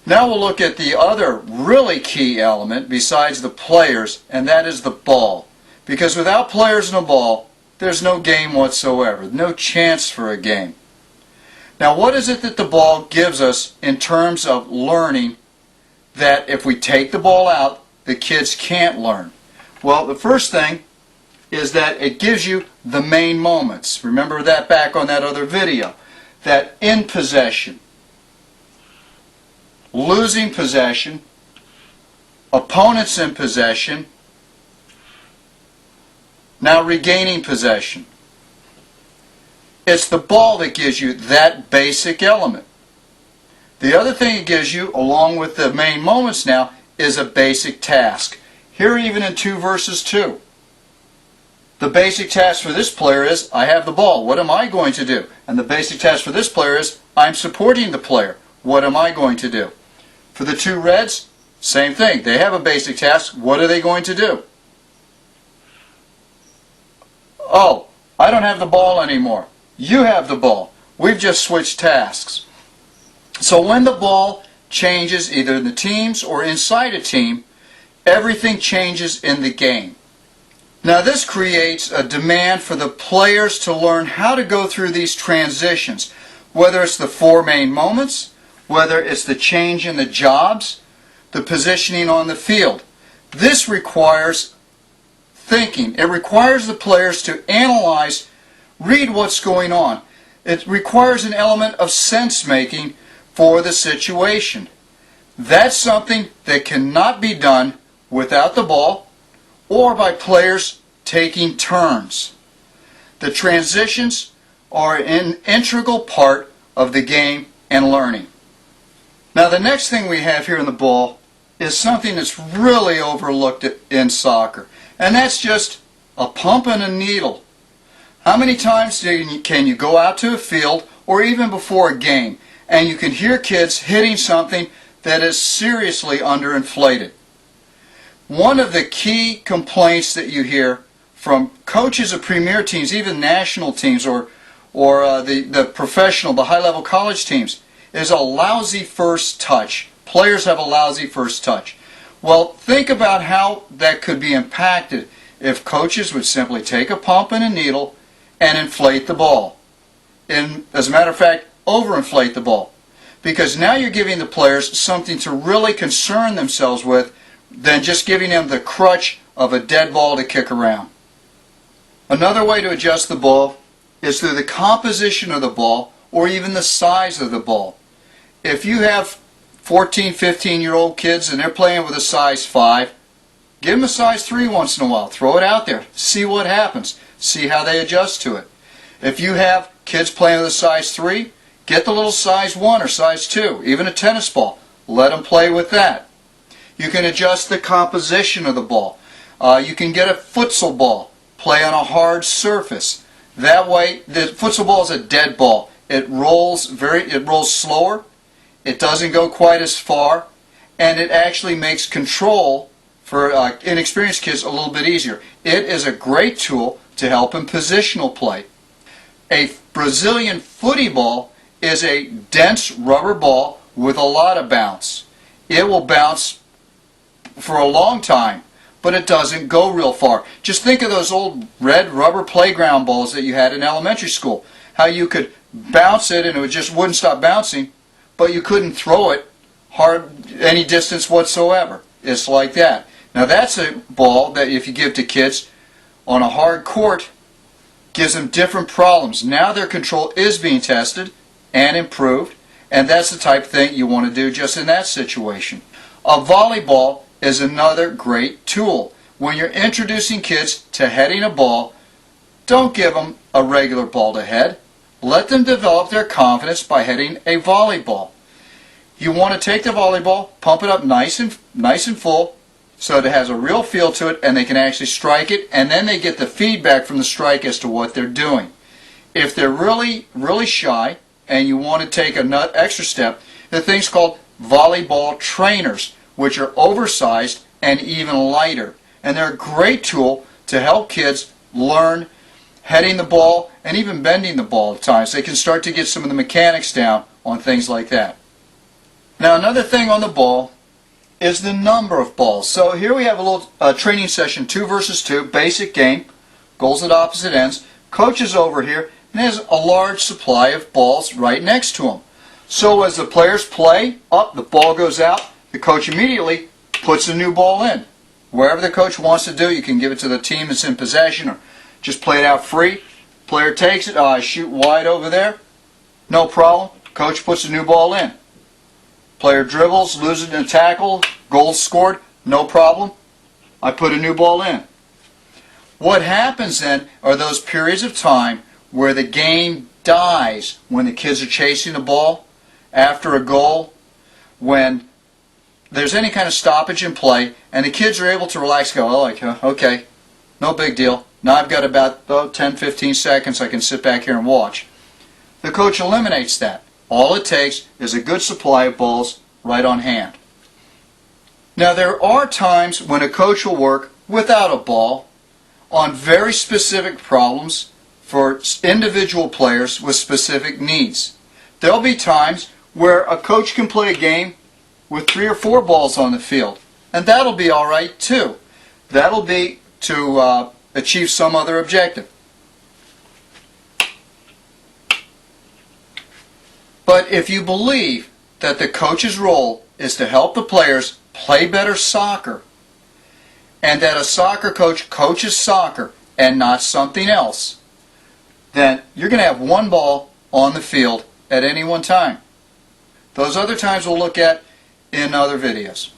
Now we'll look at the other really key element besides the players, and that is the ball. Because without players and a ball, there's no game whatsoever, no chance for a game. Now what is it that the ball gives us in terms of learning that if we take the ball out, the kids can't learn? Well, the first thing is that it gives you the main moments. Remember that back on that other video. That in possession, losing possession, opponents in possession, now regaining possession. It's the ball that gives you that basic element. The other thing it gives you, along with the main moments now, is a basic task. Here even in 2 verses 2. The basic task for this player is, I have the ball, what am I going to do? And the basic task for this player is, I'm supporting the player, what am I going to do? For the 2 Reds, same thing. They have a basic task, what are they going to do? Oh, I don't have the ball anymore. You have the ball. We've just switched tasks. So when the ball changes either in the teams or inside a team, everything changes in the game. Now this creates a demand for the players to learn how to go through these transitions, whether it's the 4 main moments, whether it's the change in the jobs, the positioning on the field. This requires thinking. It requires the players to analyze, read what's going on. It requires an element of sense-making for the situation. That's something that cannot be done without the ball or by players taking turns. The transitions are an integral part of the game and learning. Now the next thing we have here in the ball is something that's really overlooked in soccer, and that's just a pump and a needle. How many times can you go out to a field or even before a game and you can hear kids hitting something that is seriously underinflated? One of the key complaints that you hear from coaches of premier teams, even national teams or the professional, the high-level college teams, is a lousy first touch. Players have a lousy first touch. Well, think about how that could be impacted if coaches would simply take a pump and a needle and inflate the ball. And as a matter of fact, overinflate the ball. Because now you're giving the players something to really concern themselves with than just giving them the crutch of a dead ball to kick around. Another way to adjust the ball is through the composition of the ball or even the size of the ball. If you have 14, 15-year-old kids and they're playing with a size 5, give them a size 3 once in a while. Throw it out there. See what happens. See how they adjust to it. If you have kids playing with a size 3, get the little size 1 or size 2, even a tennis ball. Let them play with that. You can adjust the composition of the ball. You can get a futsal ball, play on a hard surface. That way, the futsal ball is a dead ball. It rolls slower. It doesn't go quite as far, and it actually makes control for inexperienced kids a little bit easier. It is a great tool to help in positional play. A Brazilian footy ball is a dense rubber ball with a lot of bounce. It will bounce for a long time, but it doesn't go real far. Just think of those old red rubber playground balls that you had in elementary school. How you could bounce it and it just wouldn't stop bouncing, but you couldn't throw it hard any distance whatsoever. It's like that. Now that's a ball that if you give to kids on a hard court, gives them different problems. Now their control is being tested and improved, and that's the type of thing you want to do just in that situation. A volleyball is another great tool. When you're introducing kids to heading a ball, don't give them a regular ball to head. Let them develop their confidence by heading a volleyball. You want to take the volleyball, pump it up nice and full so that it has a real feel to it and they can actually strike it, and then they get the feedback from the strike as to what they're doing. If they're really shy and you want to take a extra step, there are things called volleyball trainers, which are oversized and even lighter. And they're a great tool to help kids learn heading the ball and even bending the ball at times. They can start to get some of the mechanics down on things like that. Now another thing on the ball is the number of balls. So here we have a little training session, 2 versus 2, basic game, goals at opposite ends. Coach is over here and has a large supply of balls right next to him. So as the players play, up the ball goes out, the coach immediately puts a new ball in. Wherever the coach wants to do, you can give it to the team that's in possession or just play it out free. Player takes it, I shoot wide over there, no problem. Coach puts a new ball in. Player dribbles, loses in a tackle, goals scored, no problem. I put a new ball in. What happens then are those periods of time where the game dies when the kids are chasing the ball after a goal, when there's any kind of stoppage in play, and the kids are able to relax and go, oh, like, okay, no big deal. Now I've got about 10-15 seconds I can sit back here and watch. The coach eliminates that. All it takes is a good supply of balls right on hand. Now there are times when a coach will work without a ball on very specific problems for individual players with specific needs. There'll be times where a coach can play a game with 3 or 4 balls on the field, and that'll be all right too. That'll be to achieve some other objective. But if you believe that the coach's role is to help the players play better soccer, and that a soccer coach coaches soccer and not something else, then you're going to have 1 ball on the field at any one time. Those other times we'll look at in other videos.